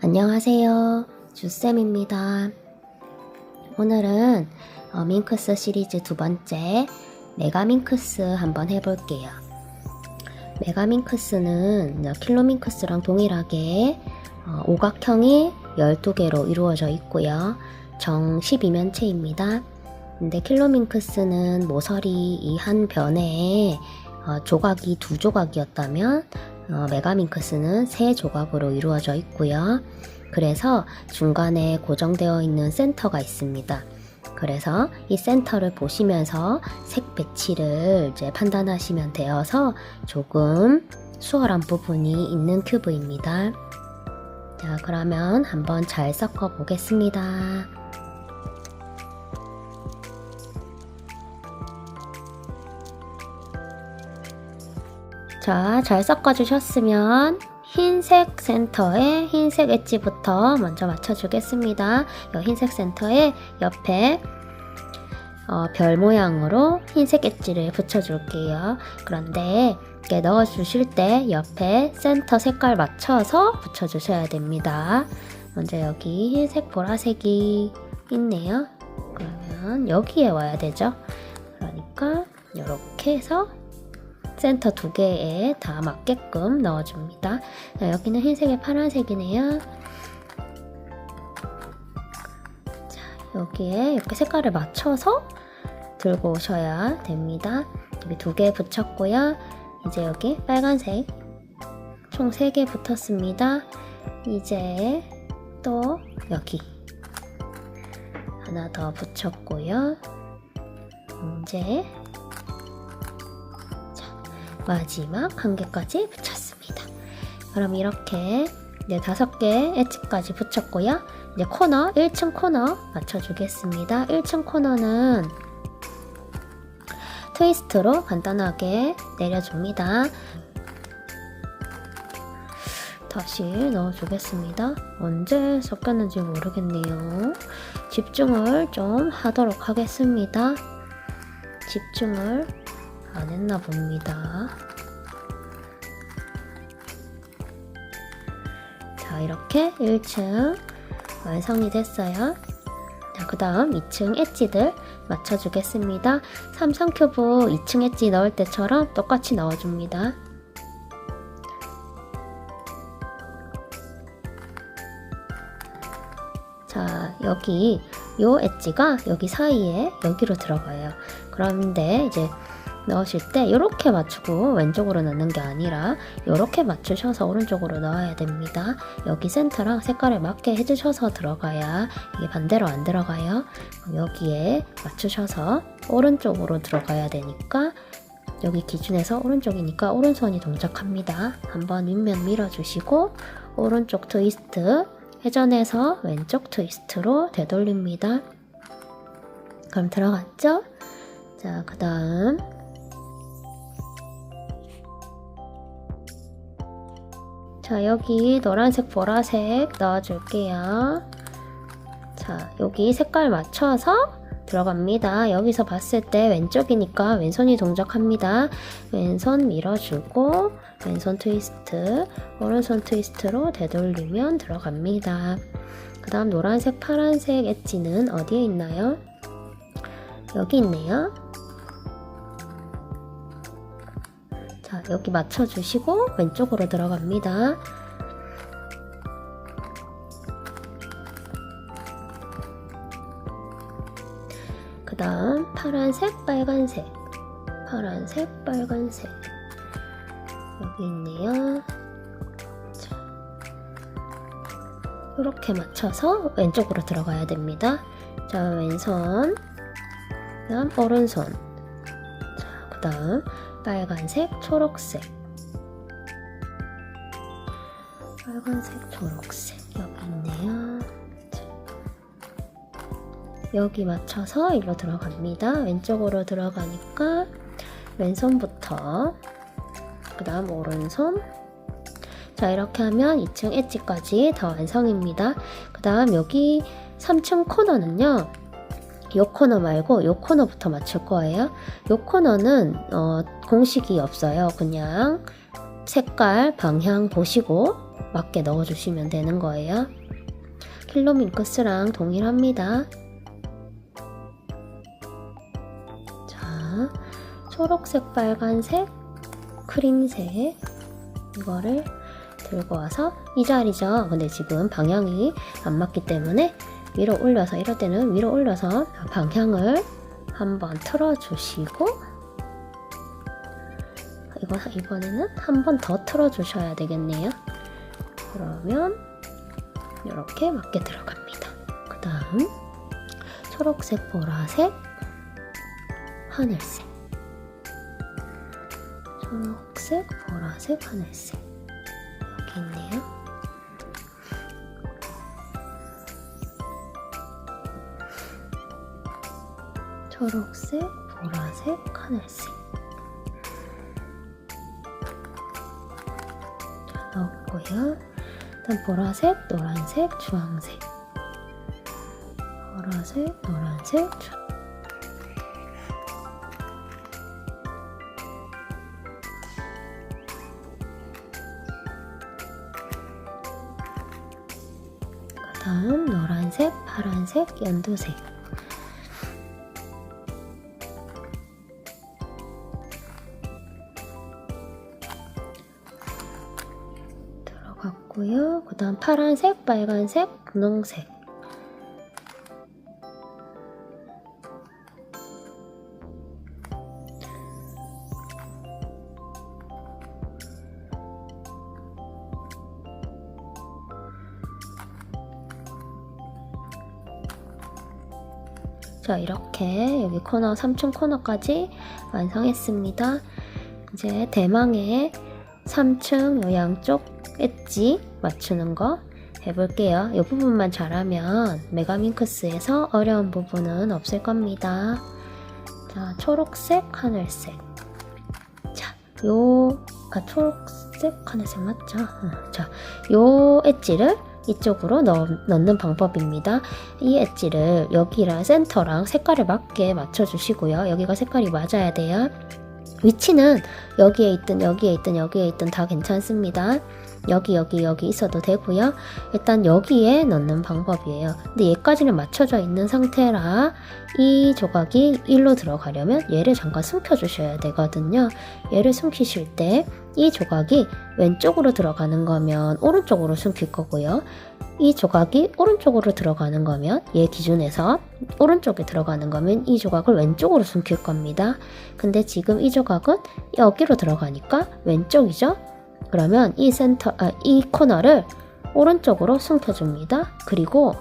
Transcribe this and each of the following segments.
안녕하세요. 주쌤입니다. 오늘은 밍크스 시리즈 두 번째 메가밍크스 한번 해볼게요. 메가밍크스는 킬로밍크스랑 동일하게 오각형이 12개로 이루어져 있고요. 정 12면체입니다. 근데 킬로밍크스는 모서리 이 한 변에 조각이 2조각이었다면 메가밍크스는 3조각으로 이루어져 있고요. 그래서 중간에 고정되어 있는 센터가 있습니다. 그래서 이 센터를 보시면서 색 배치를 이제 판단하시면 되어서 조금 수월한 부분이 있는 큐브입니다. 자, 그러면 한번 잘 섞어 보겠습니다. 자, 잘 섞어주셨으면 흰색 센터에 흰색 엣지부터 먼저 맞춰주겠습니다. 이 흰색 센터에 옆에 별 모양으로 흰색 엣지를 붙여줄게요. 그런데 이렇게 넣어주실 때 옆에 센터 색깔 맞춰서 붙여주셔야 됩니다. 먼저 여기 흰색, 보라색이 있네요. 그러면 여기에 와야 되죠. 그러니까 이렇게 해서 센터 2개에 다 맞게끔 넣어줍니다. 자, 여기는 흰색에 파란색이네요. 자, 여기에 이렇게 색깔을 맞춰서 들고 오셔야 됩니다. 여기 2개 붙였고요. 이제 여기 빨간색 총 3개 붙었습니다. 이제 또 여기 하나 더 붙였고요. 이제 마지막 한 개까지 붙였습니다. 그럼 이렇게 이제 5개 엣지까지 붙였고요. 이제 코너, 1층 코너 맞춰주겠습니다. 1층 코너는 트위스트로 간단하게 내려줍니다. 다시 넣어주겠습니다. 언제 섞였는지 모르겠네요. 집중을 좀 하도록 하겠습니다. 집중을 안 했나 봅니다. 자, 이렇게 1층 완성이 됐어요. 자, 그 다음 2층 엣지들 맞춰주겠습니다. 삼성큐브 2층 엣지 넣을 때처럼 똑같이 넣어줍니다. 자, 여기 요 엣지가 여기 사이에 여기로 들어가요. 그런데 이제 넣으실 때 이렇게 맞추고 왼쪽으로 넣는 게 아니라 이렇게 맞추셔서 오른쪽으로 넣어야 됩니다. 여기 센터랑 색깔을 맞게 해주셔서 들어가야 이게 반대로 안 들어가요. 여기에 맞추셔서 오른쪽으로 들어가야 되니까 여기 기준에서 오른쪽이니까 오른손이 동작합니다. 한번 윗면 밀어주시고 오른쪽 트위스트 회전해서 왼쪽 트위스트로 되돌립니다. 그럼 들어갔죠? 자, 그 다음 자, 여기 노란색, 보라색 넣어줄게요. 자, 여기 색깔 맞춰서 들어갑니다. 여기서 봤을 때 왼쪽이니까 왼손이 동작합니다. 왼손 밀어주고 왼손 트위스트, 오른손 트위스트로 되돌리면 들어갑니다. 그 다음 노란색, 파란색 엣지는 어디에 있나요? 여기 있네요. 자, 여기 맞춰주시고 왼쪽으로 들어갑니다. 그 다음 파란색, 빨간색, 파란색, 빨간색 여기 있네요. 자, 이렇게 맞춰서 왼쪽으로 들어가야 됩니다. 자, 왼손, 그 다음 오른손, 자, 그 다음 빨간색, 초록색, 빨간색, 초록색 여기 있네요. 자, 여기 맞춰서 일로 들어갑니다. 왼쪽으로 들어가니까 왼손부터 그 다음 오른손. 자, 이렇게 하면 2층 엣지까지 다 완성입니다. 그 다음 여기 3층 코너는요, 요 코너 말고 요 코너부터 맞출 거예요. 요 코너는 공식이 없어요. 그냥 색깔, 방향 보시고 맞게 넣어주시면 되는 거예요. 킬로밍크스랑 동일합니다. 자, 초록색, 빨간색, 크림색 이거를 들고 와서 이 자리죠. 근데 지금 방향이 안 맞기 때문에 위로 올려서, 이럴 때는 위로 올려서 방향을 한번 틀어주시고, 이번에는 한 번 더 틀어주셔야 되겠네요. 그러면 이렇게 맞게 들어갑니다. 그 다음 초록색, 보라색, 하늘색, 초록색, 보라색, 하늘색 여기 있네요. 초록색, 보라색, 하늘색 넣었고요. 일단 보라색, 노란색, 주황색, 보라색, 노란색, 그 다음 노란색, 파란색, 연두색 들어갔고요. 그 다음 파란색, 빨간색, 분홍색 자, 이렇게 여기 코너 3층 코너까지 완성했습니다. 이제 대망의 3층 요 양쪽 엣지 맞추는 거 해볼게요. 이 부분만 잘하면 메가밍크스에서 어려운 부분은 없을 겁니다. 자, 초록색, 하늘색. 자, 초록색, 하늘색 맞죠? 자, 요 엣지를 이쪽으로 넣는 방법입니다. 이 엣지를 여기랑 센터랑 색깔을 맞게 맞춰주시고요. 여기가 색깔이 맞아야 돼요. 위치는 여기에 있든 여기에 있든 여기에 있든 다 괜찮습니다. 여기 있어도 되고요. 일단 여기에 넣는 방법이에요. 근데 얘까지는 맞춰져 있는 상태라 이 조각이 1로 들어가려면 얘를 잠깐 숨겨 주셔야 되거든요. 얘를 숨기실 때 이 조각이 왼쪽으로 들어가는 거면 오른쪽으로 숨길 거고요. 이 조각이 오른쪽으로 들어가는 거면 얘 기준에서 오른쪽에 들어가는 거면 이 조각을 왼쪽으로 숨길 겁니다. 근데 지금 이 조각은 여기로 들어가니까 왼쪽이죠. 그러면 이 코너를 오른쪽으로 숨겨줍니다. 그리고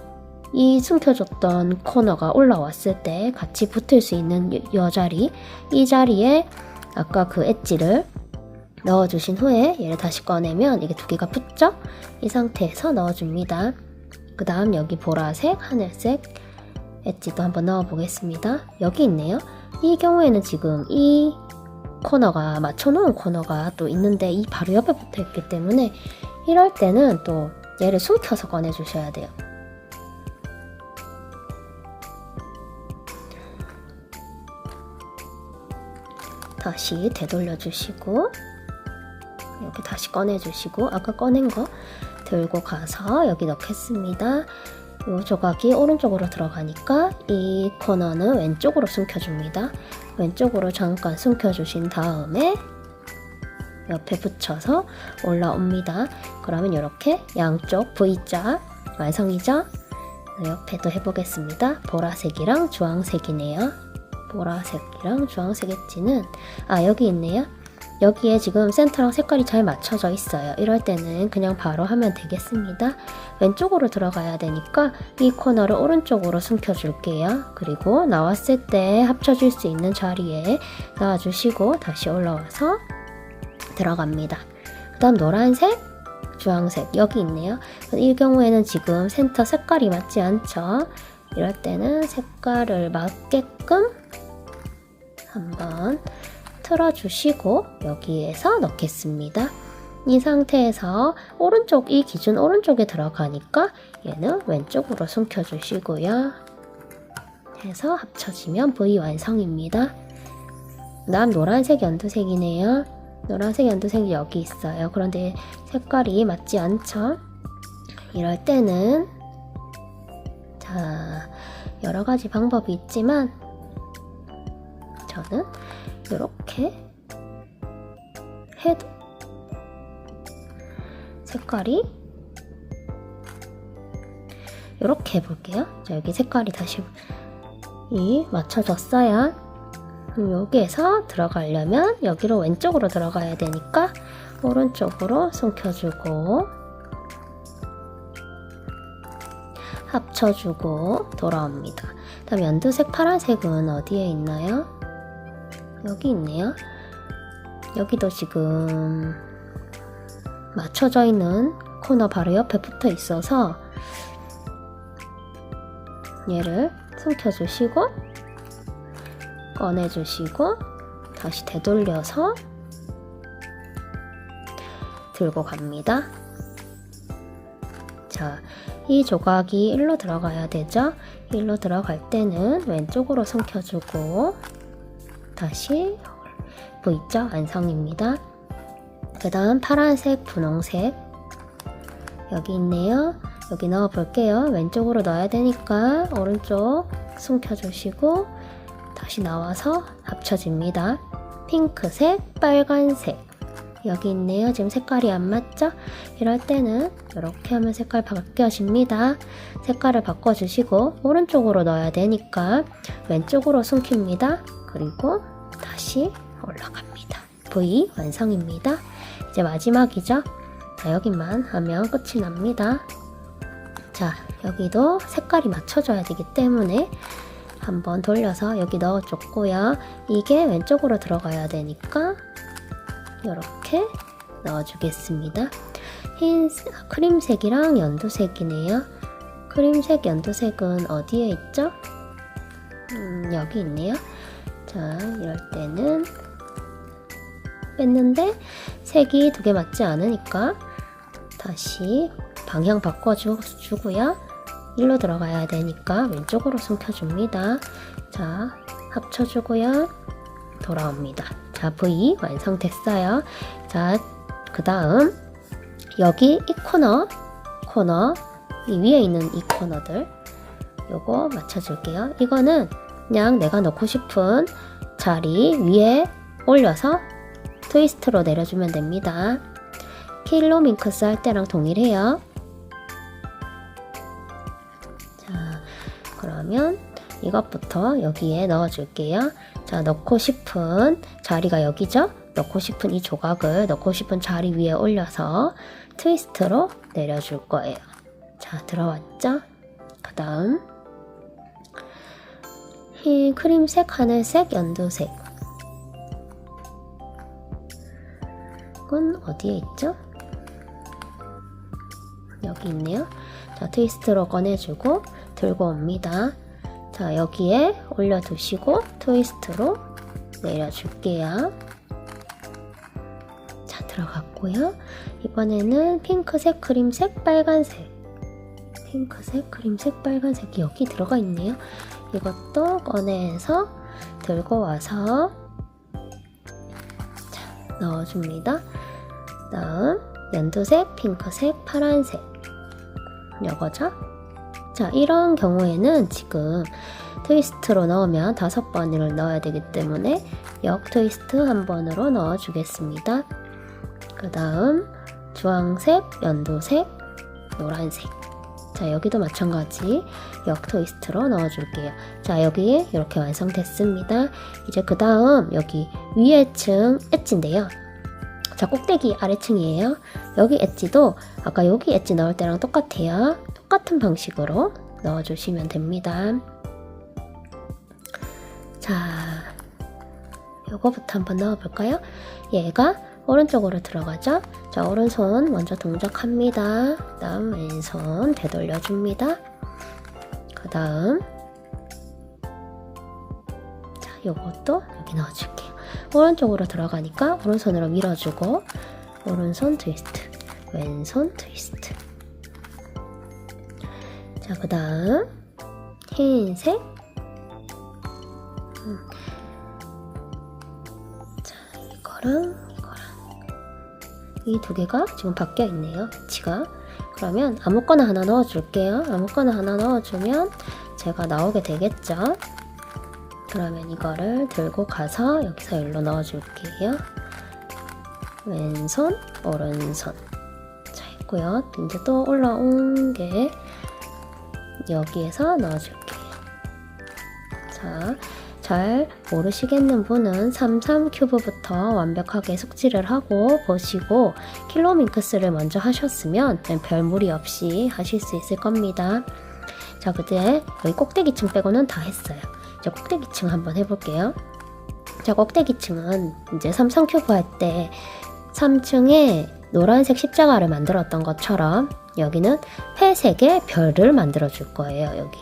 이 숨겨줬던 코너가 올라왔을 때 같이 붙을 수 있는 이 자리에 아까 그 엣지를 넣어주신 후에 얘를 다시 꺼내면 이게 두 개가 붙죠? 이 상태에서 넣어줍니다. 그 다음 여기 보라색, 하늘색 엣지도 한번 넣어보겠습니다. 여기 있네요. 이 경우에는 지금 이 코너가 맞춰놓은 코너가 또 있는데 이 바로 옆에 붙어있기 때문에 이럴 때는 또 얘를 숨겨서 꺼내주셔야 돼요. 다시 되돌려주시고 이렇게 다시 꺼내주시고 아까 꺼낸 거 들고 가서 여기 넣겠습니다. 이 조각이 오른쪽으로 들어가니까 이 코너는 왼쪽으로 숨겨줍니다. 왼쪽으로 잠깐 숨겨주신 다음에 옆에 붙여서 올라옵니다. 그러면 이렇게 양쪽 V자 완성이죠? 옆에도 해보겠습니다. 보라색이랑 주황색이네요. 보라색이랑 주황색 엣지는 여기 있네요. 여기에 지금 센터랑 색깔이 잘 맞춰져 있어요. 이럴 때는 그냥 바로 하면 되겠습니다. 왼쪽으로 들어가야 되니까 이 코너를 오른쪽으로 숨겨줄게요. 그리고 나왔을 때 합쳐질 수 있는 자리에 놔주시고 다시 올라와서 들어갑니다. 그 다음 노란색, 주황색 여기 있네요. 이 경우에는 지금 센터 색깔이 맞지 않죠? 이럴 때는 색깔을 맞게끔 한번 틀어주시고 여기에서 넣겠습니다. 이 상태에서 이 기준 오른쪽에 들어가니까 얘는 왼쪽으로 숨겨주시고요. 해서 합쳐지면 V 완성입니다. 그 다음 노란색, 연두색이네요. 노란색, 연두색이 여기 있어요. 그런데 색깔이 맞지 않죠? 이럴 때는 자, 여러 가지 방법이 있지만 저는 이렇게 해도 색깔이 이렇게 해볼게요. 자, 여기 색깔이 다시 맞춰졌어요. 여기에서 들어가려면 여기로 왼쪽으로 들어가야 되니까 오른쪽으로 숨겨주고 합쳐주고 돌아옵니다. 다음 연두색, 파란색은 어디에 있나요? 여기 있네요. 여기도 지금 맞춰져 있는 코너 바로 옆에 붙어 있어서 얘를 숨겨주시고 꺼내주시고 다시 되돌려서 들고 갑니다. 자, 이 조각이 일로 들어가야 되죠? 일로 들어갈 때는 왼쪽으로 숨겨주고 다시 보이죠? 완성입니다. 그 다음 파란색, 분홍색 여기 있네요. 여기 넣어 볼게요. 왼쪽으로 넣어야 되니까 오른쪽 숨겨주시고 다시 나와서 합쳐집니다. 핑크색, 빨간색 여기 있네요. 지금 색깔이 안 맞죠? 이럴 때는 이렇게 하면 색깔 바뀌어집니다. 색깔을 바꿔주시고 오른쪽으로 넣어야 되니까 왼쪽으로 숨깁니다. 그리고 다시 올라갑니다. V 완성입니다. 이제 마지막이죠? 자, 여기만 하면 끝이 납니다. 자, 여기도 색깔이 맞춰져야 되기 때문에 한번 돌려서 여기 넣어줬고요. 이게 왼쪽으로 들어가야 되니까 이렇게 넣어주겠습니다. 크림색이랑 연두색이네요. 크림색, 연두색은 어디에 있죠? 여기 있네요. 자, 이럴 때는 뺐는데 색이 두 개 맞지 않으니까 다시 방향 바꿔주고요. 일로 들어가야 되니까 왼쪽으로 숨겨줍니다. 자, 합쳐주고요. 돌아옵니다. 자, V 완성됐어요. 자, 그 다음 여기 이 코너 이 위에 있는 이 코너들 요거 맞춰줄게요. 이거는 그냥 내가 넣고 싶은 자리 위에 올려서 트위스트로 내려주면 됩니다. 킬로 밍크스 할 때랑 동일해요. 자, 그러면 이것부터 여기에 넣어줄게요. 자, 넣고 싶은 자리가 여기죠? 넣고 싶은 이 조각을 넣고 싶은 자리 위에 올려서 트위스트로 내려줄 거예요. 자, 들어왔죠? 그 다음 흰 크림색, 하늘색, 연두색 이건 어디에 있죠? 여기 있네요. 자, 트위스트로 꺼내주고 들고 옵니다. 자, 여기에 올려두시고 트위스트로 내려줄게요. 자, 들어갔고요. 이번에는 핑크색, 크림색, 빨간색 핑크색, 크림색, 빨간색이 여기 들어가 있네요. 이것도 꺼내서 들고 와서 자, 넣어줍니다. 다음 연두색, 핑크색, 파란색 요거죠? 자, 이런 경우에는 지금 트위스트로 넣으면 5번을 넣어야 되기 때문에 역 트위스트 한 번으로 넣어 주겠습니다. 그 다음 주황색, 연두색, 노란색 자, 여기도 마찬가지 역 트위스트로 넣어 줄게요. 자, 여기 이렇게 완성됐습니다. 이제 그 다음 여기 위에 층 엣지인데요. 자, 꼭대기 아래층이에요. 여기 엣지도 아까 여기 엣지 넣을 때랑 똑같아요. 똑같은 방식으로 넣어주시면 됩니다. 자, 요거부터 한번 넣어볼까요? 얘가 오른쪽으로 들어가죠? 자, 오른손 먼저 동작합니다. 그 다음 왼손 되돌려줍니다. 그 다음 자, 요것도 여기 넣어줄게요. 오른쪽으로 들어가니까 오른손으로 밀어주고 오른손 트위스트, 왼손 트위스트. 자, 그 다음 흰색 자, 이거랑 이 두 개가 지금 바뀌어 있네요. 위치가. 그러면 아무거나 하나 넣어줄게요. 아무거나 하나 넣어주면 제가 나오게 되겠죠. 그러면 이거를 들고 가서 여기서 일로 넣어줄게요. 왼손, 오른손. 자, 있고요. 이제 또 올라온 게 여기에서 넣어줄게요. 자, 잘 모르시겠는 분은 33 큐브부터 완벽하게 숙지를 하고 보시고 킬로밍크스를 먼저 하셨으면 별 무리 없이 하실 수 있을 겁니다. 자, 그때 여기 꼭대기층 빼고는 다 했어요. 이제 꼭대기층 한번 해볼게요. 자, 꼭대기층은 이제 33 큐브 할 때 3층에 노란색 십자가를 만들었던 것처럼 여기는 회색의 별을 만들어 줄 거예요. 여기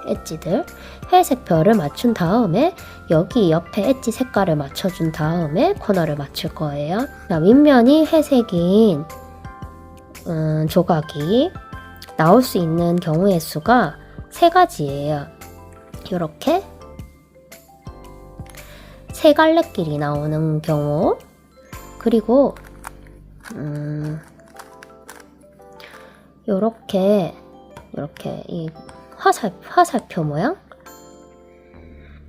엣지들 회색 별을 맞춘 다음에 여기 옆에 엣지 색깔을 맞춰준 다음에 코너를 맞출 거예요. 자, 윗면이 회색인 조각이 나올 수 있는 경우의 수가 3가지예요. 이렇게 세 갈래길이 나오는 경우, 그리고 요렇게 이 화살표 모양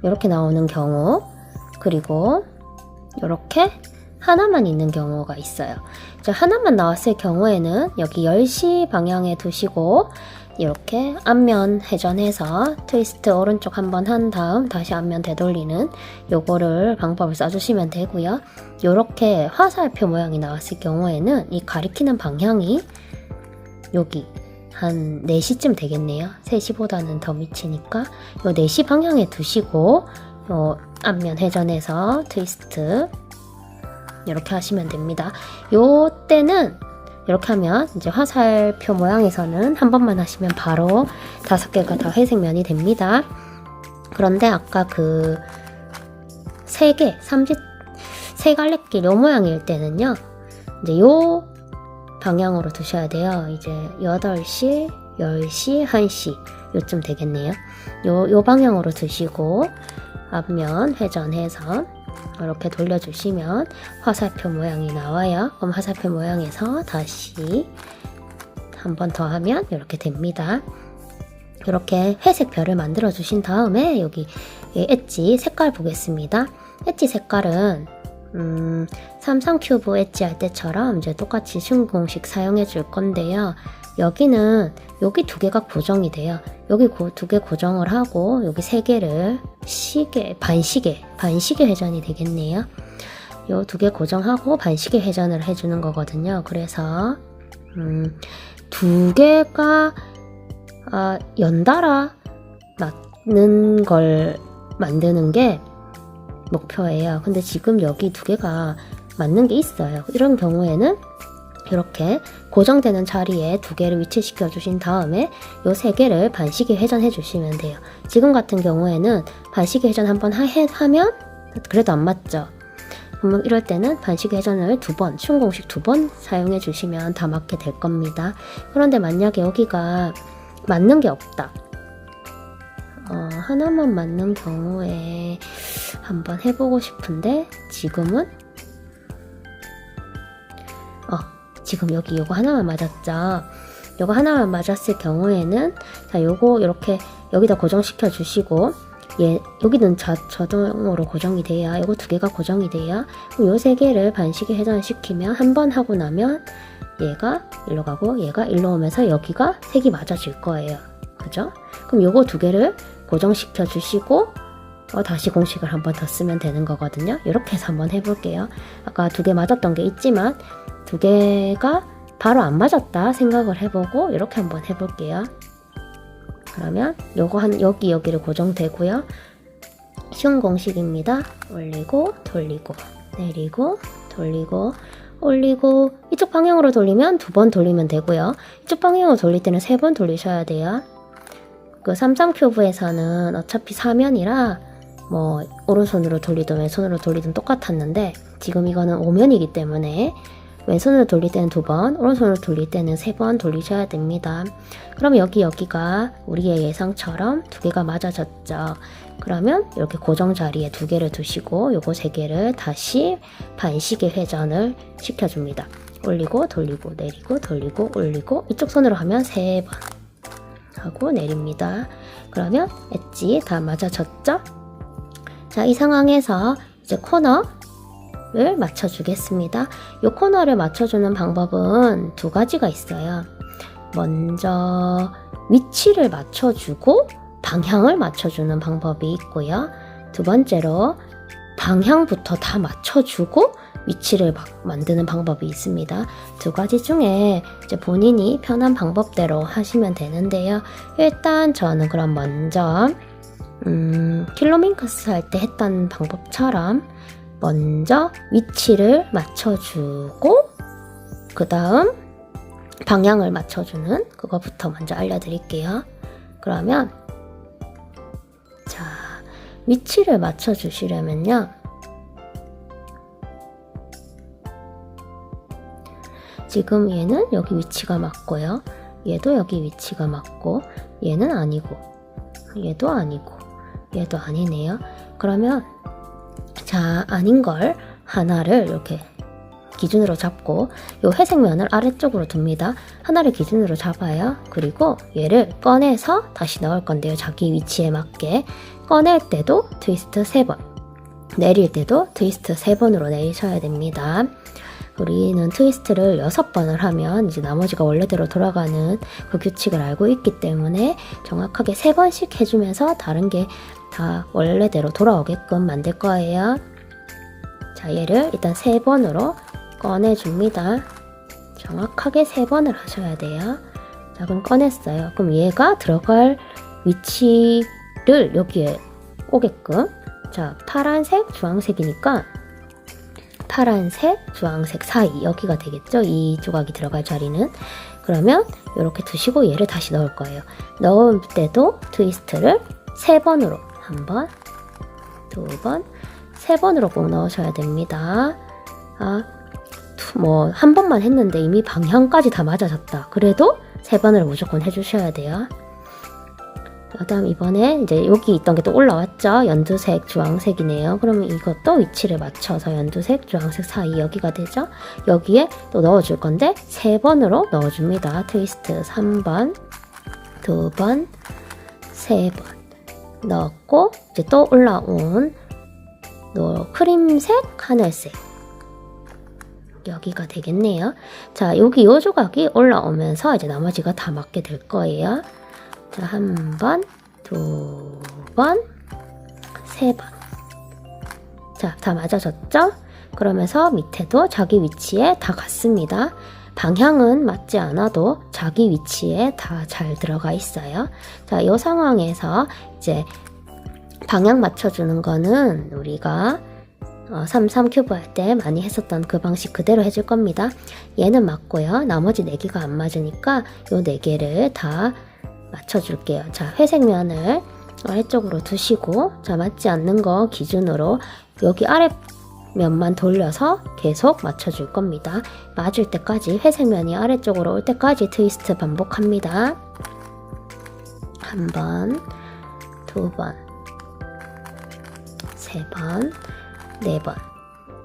이렇게 나오는 경우, 그리고 이렇게 하나만 있는 경우가 있어요. 이제 하나만 나왔을 경우에는 여기 10시 방향에 두시고 이렇게 앞면 회전해서 트위스트 오른쪽 한번 한 다음 다시 앞면 되돌리는 요거를 방법을 써주시면 되고요. 요렇게 화살표 모양이 나왔을 경우에는 이 가리키는 방향이 여기 한 4시쯤 되겠네요. 3시보다는 더 미치니까 요 4시 방향에 두시고 요 앞면 회전해서 트위스트 이렇게 하시면 됩니다. 요 때는 이렇게 하면 이제 화살표 모양에서는 한 번만 하시면 바로 5개가 다 회색면이 됩니다. 그런데 아까 그 3개, 세 갈래길 요 모양일 때는요, 이제 요 방향으로 두셔야 돼요. 이제 8시, 10시, 1시 요쯤 되겠네요. 요 방향으로 두시고 앞면 회전해서 이렇게 돌려주시면 화살표 모양이 나와요. 그럼 화살표 모양에서 다시 한 번 더 하면 이렇게 됩니다. 이렇게 회색 별을 만들어 주신 다음에 여기 엣지 색깔 보겠습니다. 엣지 색깔은 33 큐브 엣지 할 때처럼 이제 똑같이 순공식 사용해 줄 건데요. 여기는 여기 2개가 고정이 돼요. 여기 2개 고정을 하고 여기 3개를 반시계 회전이 되겠네요. 요 2개 고정하고 반시계 회전을 해주는 거거든요. 그래서 2개가 연달아 맞는 걸 만드는 게 목표예요. 근데 지금 여기 2개가 맞는 게 있어요. 이런 경우에는 이렇게 고정되는 자리에 2개를 위치시켜 주신 다음에 요 3개를 반시계 회전해 주시면 돼요. 지금 같은 경우에는 반시계 회전 한번 하면 그래도 안 맞죠. 그러면 이럴 때는 반시계 회전을 2번, 순공식 2번 사용해 주시면 다 맞게 될 겁니다. 그런데 만약에 여기가 맞는 게 없다. 하나만 맞는 경우에 한번 해보고 싶은데 지금은 지금 여기 요거 하나만 맞았죠. 요거 하나만 맞았을 경우에는 자, 요거 이렇게 여기다 고정시켜 주시고 여기는 자동으로 고정이 돼야 요거 2개가 고정이 돼야 그럼 요 3개를 반시계 회전시키면 한 번 하고 나면 얘가 일로 가고 얘가 일로 오면서 여기가 색이 맞아질 거예요. 그죠? 그럼 요거 2개를 고정시켜 주시고 다시 공식을 한 번 더 쓰면 되는 거거든요. 이렇게 해서 한번 해볼게요. 아까 2개 맞았던 게 있지만 2개가 바로 안 맞았다 생각을 해보고 이렇게 한번 해볼게요. 그러면 요거 여기를 고정되고요. 쉬운 공식입니다. 올리고 돌리고 내리고 돌리고 올리고 이쪽 방향으로 돌리면 2번 돌리면 되고요. 이쪽 방향으로 돌릴 때는 3번 돌리셔야 돼요. 그 33 큐브에서는 어차피 사면이라 뭐 오른손으로 돌리든 왼손으로 돌리든 똑같았는데 지금 이거는 오면이기 때문에 왼손으로 돌릴 때는 2번, 오른손으로 돌릴 때는 3번 돌리셔야 됩니다. 그럼 여기가 우리의 예상처럼 2개가 맞아졌죠. 그러면 이렇게 고정 자리에 2개를 두시고 요거 3개를 다시 반시계 회전을 시켜줍니다. 올리고 돌리고 내리고 돌리고 올리고 이쪽 손으로 하면 3번 하고 내립니다. 그러면 엣지 다 맞아졌죠? 자, 이 상황에서 이제 코너를 맞춰주겠습니다. 이 코너를 맞춰주는 방법은 두 가지가 있어요. 먼저 위치를 맞춰주고 방향을 맞춰주는 방법이 있고요. 두 번째로 방향부터 다 맞춰주고 위치를 만드는 방법이 있습니다. 두 가지 중에 이제 본인이 편한 방법대로 하시면 되는데요. 일단 저는 그럼 먼저 킬로밍크스 할 때 했던 방법처럼 먼저 위치를 맞춰주고 그 다음 방향을 맞춰주는 그거부터 먼저 알려드릴게요. 그러면 자, 위치를 맞춰주시려면요, 지금 얘는 여기 위치가 맞고요, 얘도 여기 위치가 맞고, 얘는 아니고, 얘도 아니고, 얘도 아니네요. 그러면 자, 아닌 걸 하나를 이렇게 기준으로 잡고 이 회색 면을 아래쪽으로 둡니다. 하나를 기준으로 잡아요. 그리고 얘를 꺼내서 다시 넣을 건데요. 자기 위치에 맞게 꺼낼 때도 트위스트 3번, 내릴 때도 트위스트 3번으로 내리셔야 됩니다. 우리는 트위스트를 6번을 하면 이제 나머지가 원래대로 돌아가는 그 규칙을 알고 있기 때문에 정확하게 3번씩 해주면서 다른 게 다 원래대로 돌아오게끔 만들 거예요. 자, 얘를 일단 3번으로 꺼내줍니다. 정확하게 3번을 하셔야 돼요. 자, 그럼 꺼냈어요. 그럼 얘가 들어갈 위치를 여기에 오게끔, 자, 파란색, 주황색이니까 파란색, 주황색 사이 여기가 되겠죠? 이 조각이 들어갈 자리는. 그러면 이렇게 두시고 얘를 다시 넣을 거예요. 넣을 때도 트위스트를 3번으로 1번, 2번, 3번으로 꼭 넣으셔야 됩니다. 뭐 한 번만 했는데 이미 방향까지 다 맞아졌다. 그래도 3번을 무조건 해주셔야 돼요. 그 다음 이번에 이제 여기 있던 게 또 올라왔죠. 연두색, 주황색이네요. 그러면 이것도 위치를 맞춰서 연두색, 주황색 사이 여기가 되죠. 여기에 또 넣어줄 건데 3번으로 넣어줍니다. 트위스트 3번, 2번, 3번 넣었고, 이제 또 올라온 크림색, 하늘색 여기가 되겠네요. 자, 여기 요 조각이 올라오면서 이제 나머지가 다 맞게 될 거예요. 자, 1번, 2번, 3번. 자, 다 맞아졌죠? 그러면서 밑에도 자기 위치에 다 갔습니다. 방향은 맞지 않아도 자기 위치에 다 잘 들어가 있어요. 자, 이 상황에서 이제 방향 맞춰주는 거는 우리가 33 큐브 할 때 많이 했었던 그 방식 그대로 해줄 겁니다. 얘는 맞고요. 나머지 4개가 안 맞으니까 이 4개를 다 맞춰줄게요. 자, 회색 면을 아래쪽으로 두시고, 자, 맞지 않는 거 기준으로 여기 아래 면만 돌려서 계속 맞춰줄 겁니다. 맞을 때까지, 회색 면이 아래쪽으로 올 때까지 트위스트 반복합니다. 1번, 2번, 3번, 4번.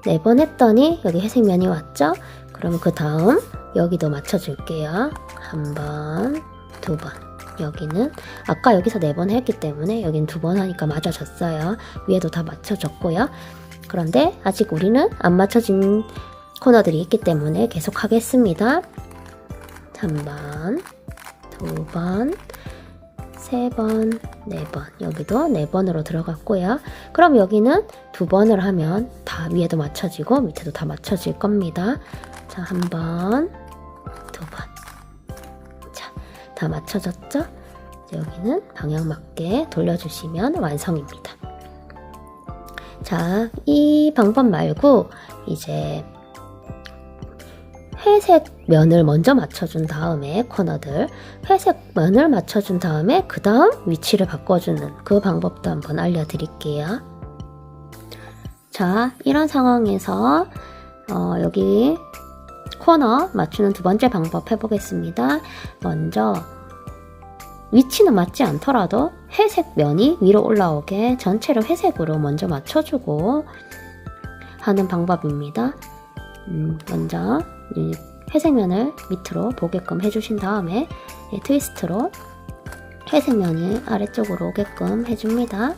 4번 했더니 여기 회색 면이 왔죠? 그럼 그 다음 여기도 맞춰줄게요. 1번, 2번. 여기는 아까 여기서 4번 했기 때문에 여긴 2번 하니까 맞아졌어요. 위에도 다 맞춰졌고요. 그런데 아직 우리는 안 맞춰진 코너들이 있기 때문에 계속 하겠습니다. 3번, 2번, 3번, 4번. 여기도 4번으로 들어갔고요. 그럼 여기는 2번을 하면 다 위에도 맞춰지고 밑에도 다 맞춰질 겁니다. 자, 1번, 2번. 자, 다 맞춰졌죠? 여기는 방향 맞게 돌려주시면 완성입니다. 자, 이 방법 말고 이제 회색 면을 먼저 맞춰준 다음에 코너들, 회색 면을 맞춰준 다음에 그 다음 위치를 바꿔주는 그 방법도 한번 알려드릴게요. 자, 이런 상황에서 여기 코너 맞추는 두 번째 방법 해보겠습니다. 먼저 위치는 맞지 않더라도 회색 면이 위로 올라오게 전체를 회색으로 먼저 맞춰주고 하는 방법입니다. 먼저 이 회색면을 밑으로 보게끔 해주신 다음에 트위스트로 회색면이 아래쪽으로 오게끔 해줍니다.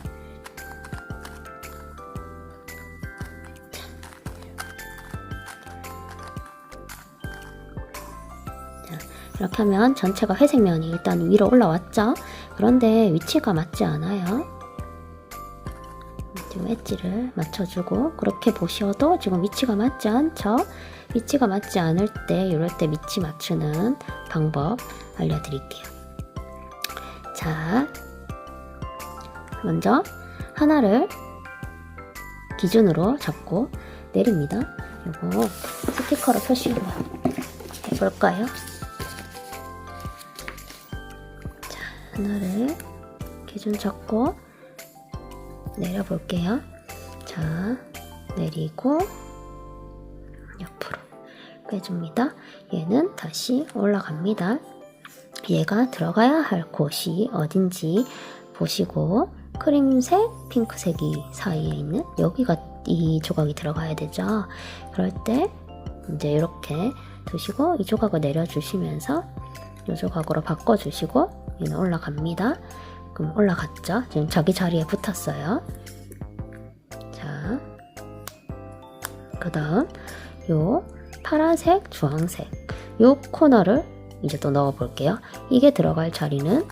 이렇게 하면 전체가 회색면이 일단 위로 올라왔죠. 그런데 위치가 맞지 않아요. 지금 엣지를 맞춰주고 그렇게 보셔도 지금 위치가 맞지 않죠. 위치가 맞지 않을 때 이럴 때 위치 맞추는 방법 알려드릴게요. 자, 먼저 하나를 기준으로 잡고 내립니다. 이거 스티커로 표시 한번 해볼까요? 하나를 기준 잡고 내려볼게요. 자, 내리고 옆으로 빼줍니다. 얘는 다시 올라갑니다. 얘가 들어가야 할 곳이 어딘지 보시고 크림색, 핑크색이 사이에 있는 여기가 이 조각이 들어가야 되죠. 그럴 때 이제 이렇게 두시고 이 조각을 내려주시면서 이 조각으로 바꿔주시고 얘는 올라갑니다. 그럼 올라갔죠? 지금 자기 자리에 붙었어요. 자, 그 다음 요 파란색, 주황색 요 코너를 이제 또 넣어 볼게요. 이게 들어갈 자리는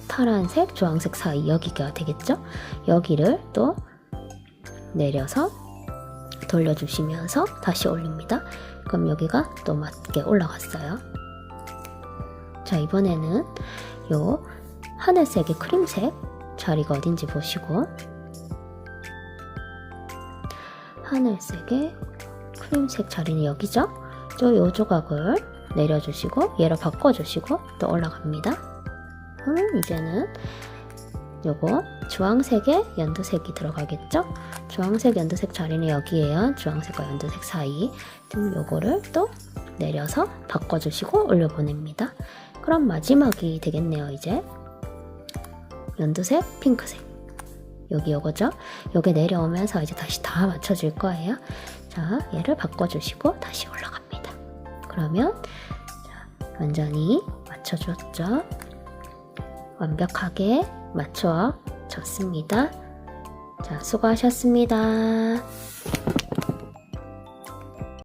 파란색, 주황색 사이 여기가 되겠죠? 여기를 또 내려서 돌려주시면서 다시 올립니다. 그럼 여기가 또 맞게 올라갔어요. 자, 이번에는 요 하늘색의 크림색 자리가 어딘지 보시고 하늘색의 크림색 자리는 여기죠? 요 조각을 내려주시고 얘를 바꿔주시고 또 올라갑니다. 이제는 요거 주황색에 연두색이 들어가겠죠? 주황색, 연두색 자리는 여기에요. 주황색과 연두색 사이. 요거를 또 내려서 바꿔주시고 올려보냅니다. 그럼 마지막이 되겠네요. 이제 연두색, 핑크색 여기 요거죠? 요게 내려오면서 이제 다시 다 맞춰줄 거예요. 자, 얘를 바꿔주시고 다시 올라갑니다. 그러면 자, 완전히 맞춰줬죠? 완벽하게 맞춰졌습니다. 자, 수고하셨습니다.